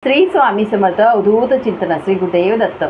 श्री स्वामी समर्थ अवधूत चिंतन श्री गुरुदेव दत्त।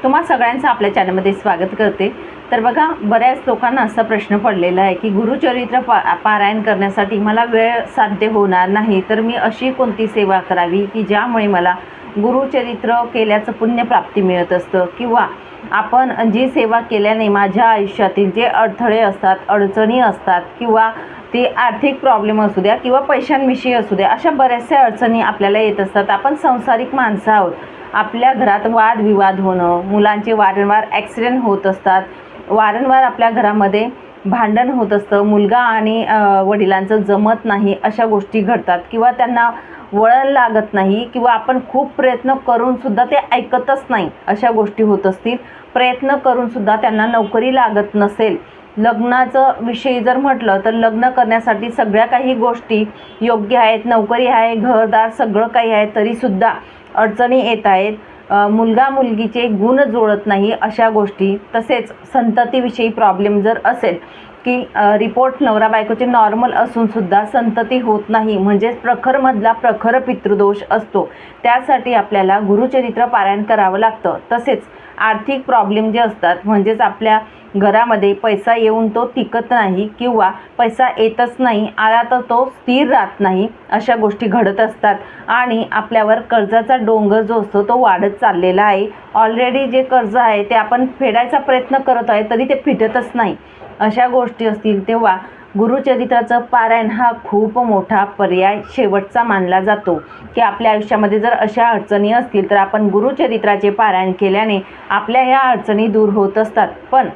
तुम्हा सगळ्यांचं आपल्या चॅनलमध्ये स्वागत करते। तर बघा, बऱ्याच लोकांना असा प्रश्न पडलेला आहे की गुरुचरित्र पारायण करण्यासाठी मला वेळ साध्य होणार नाही, तर मी अशी कोणती सेवा करावी की ज्यामुळे मला गुरुचरित्र केल्याचं पुण्य प्राप्ती मिळत असतं, किंवा आपण जी सेवा केल्याने माझ्या आयुष्यातील जे अडथळे असतात, अडचणी असतात, किंवा ते आर्थिक प्रॉब्लेम असू द्या किंवा पैशांविषयी असू द्या, अशा बऱ्याचशा अडचणी आपल्याला येत असतात। आपण संसारिक माणसं आहोत, आपल्या घरात वादविवाद होणं, मुलांचे वारंवार ॲक्सिडेंट होत असतात, वारंवार आपल्या घरामध्ये भांडण होत असतं, मुलगा आणि वडिलांचं जमत नाही, अशा गोष्टी घडतात, किंवा त्यांना वळण लागत नाही, किंवा आपण खूप प्रयत्न करूनसुद्धा ते ऐकतच नाही, अशा गोष्टी होत असतील। प्रयत्न करूनसुद्धा त्यांना नोकरी लागत नसेल, लग्नाचं विषयी जर म्हटलं तर लग्न करण्यासाठी सगळ्या काही गोष्टी योग्य आहेत, नोकरी आहे, घरदार सगळं काही आहे, तरीसुद्धा अडचणी येत आहेत, मुलगा मुलगीचे गुण जुळत नाही, अशा गोष्टी। तसेच संततीविषयी प्रॉब्लेम जर असेल की रिपोर्ट नवरा बायकोचे नॉर्मल असूनसुद्धा संतती होत नाही, म्हणजेच प्रखरमधला प्रखर पितृदोष असतो, त्यासाठी आपल्याला गुरुचरित्र पारायण करावं लागतं। तसेच आर्थिक प्रॉब्लेम जे असतात, म्हणजेच आपल्या घरामध्ये पैसा येऊन तो टिकत नाही, किंवा पैसा येतच नाही, आला तर तो स्थिर राहत नाही, अशा गोष्टी घडत असतात। आणि आपल्यावर कर्जाचा डोंगर जो असतो तो वाढत चाललेला आहे। ऑलरेडी जे कर्ज आहे ते आपण फेडायचा प्रयत्न करत आहे, तरी ते फिटतच नाही, अशा गोष्टी असतील, तेव्हा गुरुचरित्राचं पारायण हा खूप मोठा पर्याय शेवटचा मानला जातो। की आपल्या आयुष्यामध्ये जर अशा अडचणी असतील तर आपण गुरुचरित्राचे पारायण केल्याने आपल्या ह्या अडचणी दूर होत असतात। पण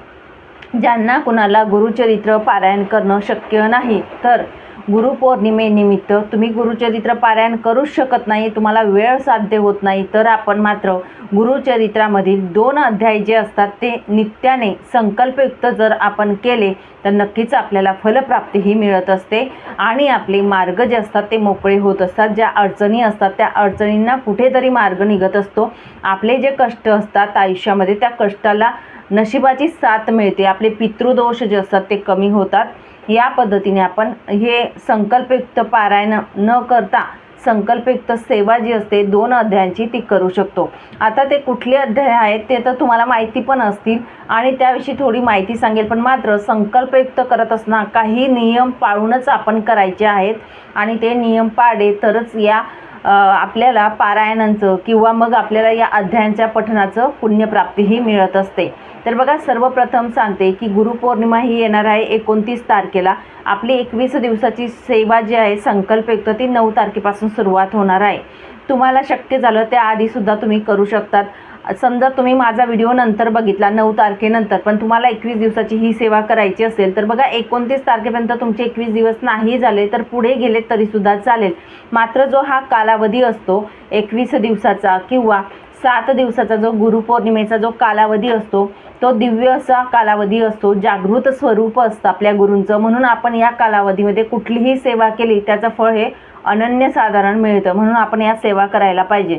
ज्यांना कुणाला गुरुचरित्र पारायण करणं शक्य नाही, तर गुरुपौर्णिमेनिमित्त तुम्ही गुरुचरित्र पारायण करूच शकत नाही, तुम्हाला वेळ साध्य होत नाही, तर आपण मात्र गुरुचरित्रामधील 2 अध्याय जे असतात ते नित्याने संकल्पयुक्त जर आपण केले तर नक्कीच आपल्याला फलप्राप्तीही मिळत असते, आणि आपले मार्ग जे असतात ते मोकळे होत असतात। ज्या अडचणी असतात त्या अडचणींना कुठेतरी मार्ग निघत असतो, आपले जे कष्ट असतात आयुष्यामध्ये त्या कष्टाला नशिबाची साथ मिळते, आपले पितृदोष जे असतात ते कमी होतात। या पद्धतीने आपण हे संकल्पयुक्त पारायण न करता संकल्पयुक्त सेवा जी असते 2 अध्यायांची ती करू शकतो। आता ते कुठले अध्याय आहेत ते तर तुम्हाला माहिती पण असतील, आणि त्याविषयी थोडी माहिती सांगेल, पण मात्र संकल्पयुक्त करत असताना काही नियम पाळूनच आपण करायचे आहेत, आणि ते नियम पाळले तरच या आपल्याला पारायणांचं किंवा मग आपल्याला या अध्यायांच्या पठणाचं पुण्यप्राप्तीही मिळत असते। तर बघा, सर्वप्रथम सांगते की गुरुपौर्णिमा ही येणार आहे 29 तारखेला। आपली 21 दिवसाची सेवा जी आहे संकल्पयुक्त ती 9 तारखेपासून सुरुवात होणार आहे। तुम्हाला शक्य झालं त्या आधीसुद्धा तुम्ही करू शकतात। समजा तुम्ही माझा व्हिडिओ नंतर बघितला 9 तारखेनंतर, पण तुम्हाला 21 दिवसाची ही सेवा करायची असेल तर बघा, 29 तारखेपर्यंत तुमचे 21 दिवस नाही झाले तर पुढे गेले तरीसुद्धा चालेल। मात्र जो हा कालावधी असतो 21 दिवसाचा किंवा 7 दिवसाचा, जो गुरुपौर्णिमेचा जो कालावधी असतो तो दिव्य असा कालावधी असतो, जागृत स्वरूप असतं आपल्या गुरूंचं, म्हणून आपण या कालावधीमध्ये कुठलीही सेवा केली त्याचं फळ हे अनन्यसाधारण मिळतं, म्हणून आपण या सेवा करायला पाहिजे।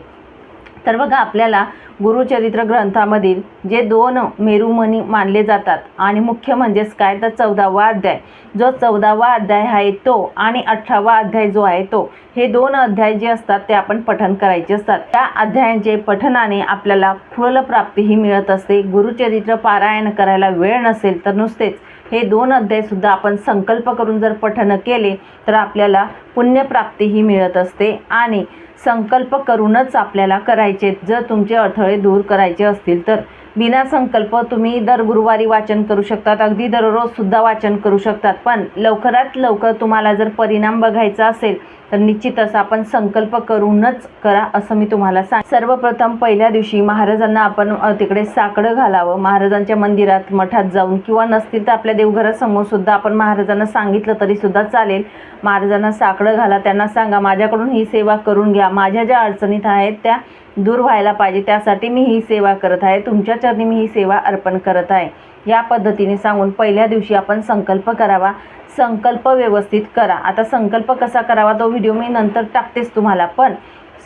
तर बघा, आपल्याला गुरुचरित्र ग्रंथामधील जे 2 मेरुमणी मानले जातात, आणि मुख्य म्हणजेच काय तर 14वा अध्याय, जो 14वा अध्याय आहे तो, आणि 18वा अध्याय जो आहे तो, हे 2 अध्याय जे असतात ते आपण पठण करायचे असतात। त्या अध्यायांचे पठणाने आपल्याला फलप्राप्तीही मिळत असते। गुरुचरित्र पारायण करायला वेळ नसेल तर नुसतेच हे 2 अध्यायसुद्धा आपण संकल्प करून जर पठण केले तर आपल्याला पुण्यप्राप्तीही मिळत असते, आणि संकल्प करूनच आपल्याला करायचे। जर तुमचे अडथळे दूर करायचे असतील तर बिना संकल्प तुम्ही दर गुरुवारी वाचन करू शकतात, अगदी दररोजसुद्धा वाचन करू शकतात, पण लवकरात लवकर तुम्हाला जर परिणाम बघायचा असेल तर निश्चितच आपण संकल्प करूनच करा, असं मी तुम्हाला सर्वप्रथम पहिल्या दिवशी महाराजांना आपण तिकडे साकडं घालावं, महाराजांच्या मंदिरात मठात जाऊन, किंवा नसतील तर आपल्या देवघरासमोर सुद्धा आपण महाराजांना सांगितलं तरीसुद्धा चालेल। महाराजांना साकडं घाला, त्यांना सांगा माझ्याकडून ही सेवा करून घ्या, माझ्या ज्या अडचणीत आहेत त्या दूर व्हायला पाहिजे, त्यासाठी मी ही सेवा करत आहे, तुमच्या चरणी मी ही सेवा अर्पण करत आहे, या पद्धतीने सांगून पहिल्या दिवशी आपण संकल्प करावा। संकल्प व्यवस्थित करा। आता संकल्प कसा करावा तो व्हिडिओ मी नंतर टाकतेच तुम्हाला, पण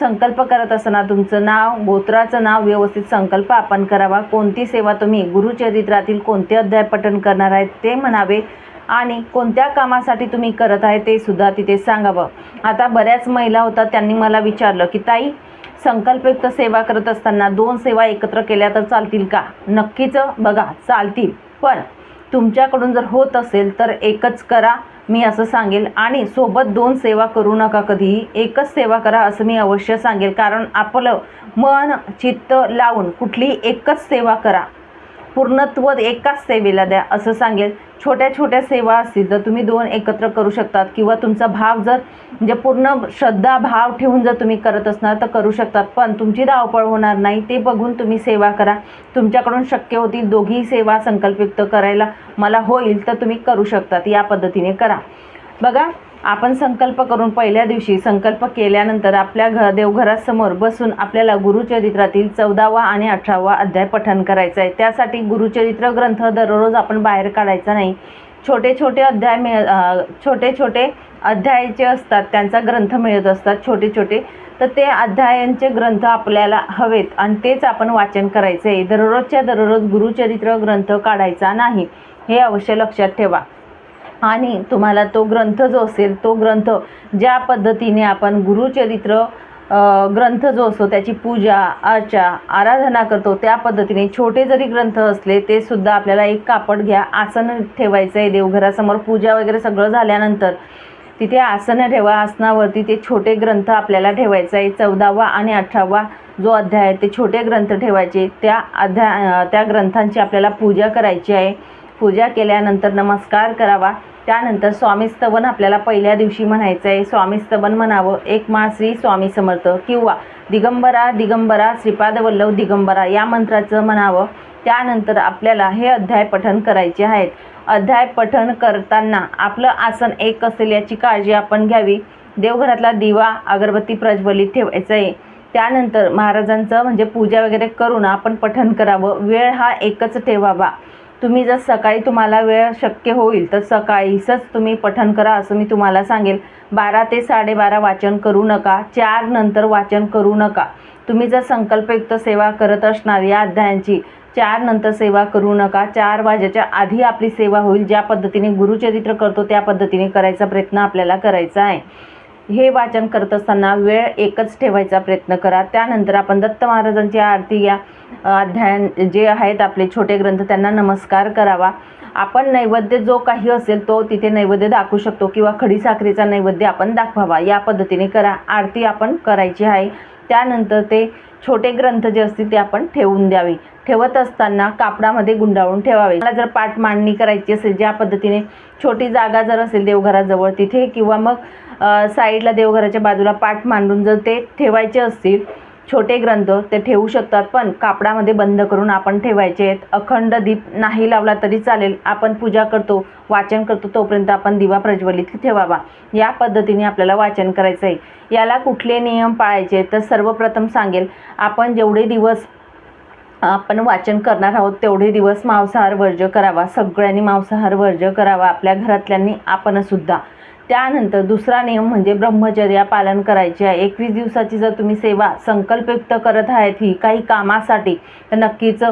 संकल्प करत असताना तुमचं नाव, गोत्राचं नाव व्यवस्थित संकल्प आपण करावा। कोणती सेवा तुम्ही गुरुचरित्रातील कोणते अध्याय पठण करणार आहेत ते म्हणावे, आणि कोणत्या कामासाठी तुम्ही करत आहे ते सुद्धा तिथे सांगावं। आता बऱ्याच महिला होतात, त्यांनी मला विचारलं की ताई संकल्पयुक्त सेवा करत असताना 2 सेवा एकत्र केल्या तर चालतील का? नक्कीच बघा चालतील, पण तुमच्याकडून जर होत असेल तर एकच करा मी असं सांगेल, आणि सोबत 2 सेवा करू नका कधीही. एकच सेवा करा असं मी अवश्य सांगेल, कारण आपलं मन चित्त लावून कुठलीही एकच सेवा करा, पूर्णत्व एकाच सेवेला द्या असं सांगेल. छोट्या छोट्या सेवा असतील तर तुम्ही 2 एकत्र करू शकतात, किंवा तुमचा भाव जर म्हणजे पूर्ण श्रद्धा भाव ठेवून जर तुम्ही करत असणार तर करू शकतात, पण तुमची धावपळ होणार नाही ते बघून तुम्ही सेवा करा. तुमच्याकडून शक्य होतील दोघी सेवा संकल्पयुक्त करायला मला होईल तर तुम्ही करू शकतात, या पद्धतीने करा. बघा, आपण संकल्प करून पहिल्या दिवशी संकल्प केल्यानंतर आपल्या देवघरासमोर बसून आपल्याला गुरुचरित्रातील 14वा आणि 18वा अध्याय पठण करायचा आहे. त्यासाठी गुरुचरित्र ग्रंथ दररोज आपण बाहेर काढायचा नाही. छोटे छोटे अध्यायाचे असतात, त्यांचा ग्रंथ मिळत असतात छोटे छोटे, तर ते अध्यायांचे ग्रंथ आपल्याला हवेत आणि तेच आपण वाचन करायचं आहे. दररोजच्या दररोज गुरुचरित्र ग्रंथ काढायचा नाही, हे अवश्य लक्षात ठेवा. आणि तुम्हाला तो ग्रंथ जो असेल तो ग्रंथ ज्या पद्धतीने आपण गुरुचरित्र ग्रंथ जो असतो त्याची पूजा अर्चा आराधना करतो त्या पद्धतीने छोटे जरी ग्रंथ असले ते सुद्धा आपल्याला एक कापड घ्या, आसन ठेवायचं आहे देवघरासमोर. पूजा वगैरे सगळं झाल्यानंतर तिथे आसन ठेवा, आसनावरती ते छोटे ग्रंथ आपल्याला ठेवायचं आहे. 14वा आणि 18वा जो अध्याय आहे ते छोटे ग्रंथ ठेवायचे. त्या ग्रंथांची आपल्याला पूजा करायची आहे. पूजा केल्यानंतर नमस्कार करावा. त्यानंतर स्वामीस्तवन आपल्याला पहिल्या दिवशी म्हणायचं आहे. स्वामीस्तवन म्हणावं, एक माळ श्री स्वामी समर्थ किंवा दिगंबरा दिगंबरा श्रीपाद वल्लभ दिगंबरा या मंत्राचं म्हणावं. त्यानंतर आपल्याला हे अध्याय पठण करायचे आहेत. अध्याय पठण करताना आपलं आसन एक असेल याची काळजी आपण घ्यावी. देवघरातला दिवा अगरबत्ती प्रज्वलित ठेवायचं आहे. त्यानंतर महाराजांचं म्हणजे पूजा वगैरे करून आपण पठण करावं. वेळ हा एकच ठेवावा. तुम्ही जर सकाळी तुम्हाला वेळ शक्य होईल तर सकाळीच तुम्ही पठण करा असं मी तुम्हाला सांगेल. 12 ते 12:30 वाचन करू नका, 4 नंतर वाचन करू नका. तुम्ही जर संकल्पयुक्त सेवा करत असणार या अध्यायांची 4 नंतर सेवा करू नका. 4 वाजेच्या आधी आपली सेवा होईल. ज्या पद्धतीने गुरुचरित्र करतो त्या पद्धतीने करायचा प्रयत्न आपल्याला करायचा आहे. हे वाचन करत असताना वेळ एकच ठेवायचा प्रयत्न करा. त्यानंतर आपण दत्त महाराजांची आरती या अध्याय जे आहेत आपले छोटे ग्रंथ त्यांना नमस्कार करावा. आपण नैवेद्य जो काही असेल तो तिथे नैवेद्य दाखवू शकतो, किंवा खडीसाखरेचा नैवेद्य आपण दाखवावा. या पद्धतीने करा. आरती आपण करायची आहे. त्यानंतर ते छोटे ग्रंथ जे असतील ते आपण ठेवून द्यावे. ठेवत असताना कापडामध्ये गुंडाळून ठेवावे. मला जर पाठ मांडणी करायची असेल, ज्या पद्धतीने छोटी जागा जर असेल देवघराजवळ तिथे, किंवा मग साईडला देवघराच्या बाजूला पाठ मांडून जर ते ठेवायचे असतील छोटे ग्रंथ ते ठेवू शकतात, पण कापडामध्ये बंद करून आपण ठेवायचे आहेत. अखंड दीप नाही लावला तरी चालेल. आपण पूजा करतो वाचन करतो तोपर्यंत आपण दिवा प्रज्वलित ठेवावा. या पद्धतीने आपल्याला वाचन करायचं आहे. याला कुठले नियम पाळायचे तर सर्वप्रथम सांगेल, आपण जेवढे दिवस आपण वाचन करणार आहोत तेवढे दिवस मांसाहार वर्ज्य करावा. सगळ्यांनी मांसाहार वर्ज्य करावा, आपल्या घरातल्यांनी आपण सुद्धा. त्यानंतर दुसरा नियम म्हणजे ब्रह्मचर्या पालन करायचे आहे. 21 दिवसाची जर तुम्ही सेवा संकल्पयुक्त करत आहेत ही काही कामासाठी, तर नक्कीच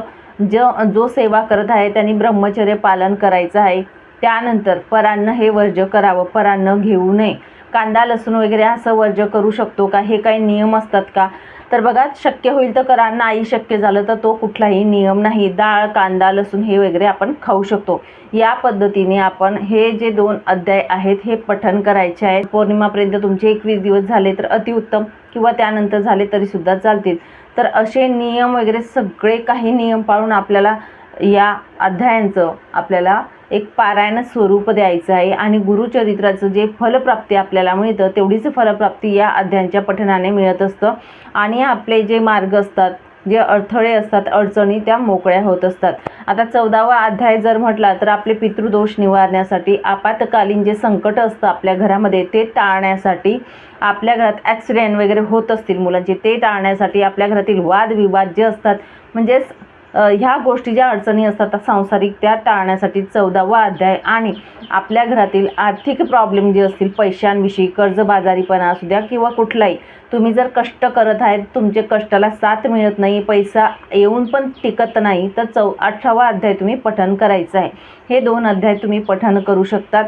जो सेवा करत आहे त्यांनी ब्रह्मचर्य पालन करायचं आहे. त्यानंतर परान्न हे वर्ज्य करावं. परान्न घेऊ नये. कांदा लसूण वगैरे असं वर्ज्य करू शकतो का, हे काही नियम असतात का, तर बघा शक्य होईल तर करा, नाही शक्य झालं तर तो कुठलाही नियम नाही. डाळ कांदा लसूण हे वगैरे आपण खाऊ शकतो. या पद्धतीने आपण हे जे 2 अध्याय आहेत हे पठण करायचे आहेत. पौर्णिमापर्यंत तुमचे 21 दिवस झाले तर अतिउत्तम, किंवा त्यानंतर झाले तरी सुद्धा चालतील. तर असे नियम वगैरे सगळे काही नियम पाळून आपल्याला या अध्यायांचं आपल्याला एक पारायण स्वरूप द्यायचं आहे. आणि गुरुचरित्राचं जे फलप्राप्ती आपल्याला मिळतं तेवढीच फलप्राप्ती या अध्यायांच्या पठणाने मिळत असतं. आणि आपले जे मार्ग असतात, जे अडथळे असतात, अडचणी त्या मोकळ्या होत असतात. आता 14वा अध्याय जर म्हटला तर आपले पितृदोष निवारण्यासाठी, आपत्कालीन जे संकट असतं आपल्या घरामध्ये ते टाळण्यासाठी, आपल्या घरात ॲक्सिडेंट वगैरे होत असतील मुलांचे ते टाळण्यासाठी, आपल्या घरातील वादविवाद जे असतात म्हणजेच ह्या गोष्टी ज्या अडचणी असतात सांसारिक त्या टाळण्यासाठी 14वा अध्याय. आणि आपल्या घरातील आर्थिक प्रॉब्लेम जे असतील पैशांविषयी, कर्जबाजारीपणा असू द्या किंवा कुठलाही, तुम्ही जर कष्ट करत आहेत तुमचे कष्टाला साथ मिळत नाही, पैसा येऊन पण टिकत नाही, तर 18वा अध्याय तुम्ही पठण करायचं आहे. हे 2 अध्याय तुम्ही पठण करू शकतात.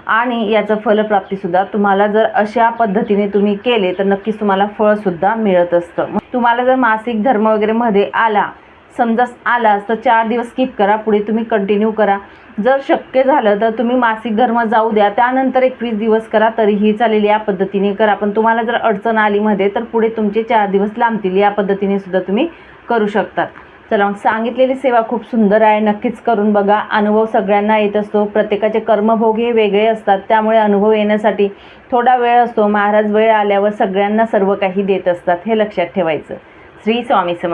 आणि याचं फलप्राप्तीसुद्धा तुम्हाला जर अशा पद्धतीने तुम्ही केले तर नक्कीच तुम्हाला फळसुद्धा मिळत असतं. तुम्हाला जर मासिक धर्म वगैरे मध्ये समजा आलाच तर 4 दिवस स्किप करा, पुढे तुम्ही कंटिन्यू करा. जर शक्य झालं तर तुम्ही मासिक धर्म जाऊ द्या, त्यानंतर 21 दिवस करा तरीही चालेल, या पद्धतीने करा. पण तुम्हाला जर अडचण आली मध्ये तर पुढे तुमचे 4 दिवस लांबतील, या पद्धतीने सुद्धा तुम्ही करू शकतात. चला, मग सांगितलेली सेवा खूप सुंदर आहे, नक्कीच करून बघा. अनुभव सगळ्यांना येत असतो, प्रत्येकाचे कर्मभोग हे वेगळे असतात, त्यामुळे अनुभव येण्यासाठी थोडा वेळ असतो. महाराज वेळ आल्यावर सगळ्यांना सर्व काही देत असतात, हे लक्षात ठेवायचं. श्री स्वामी समर्थ.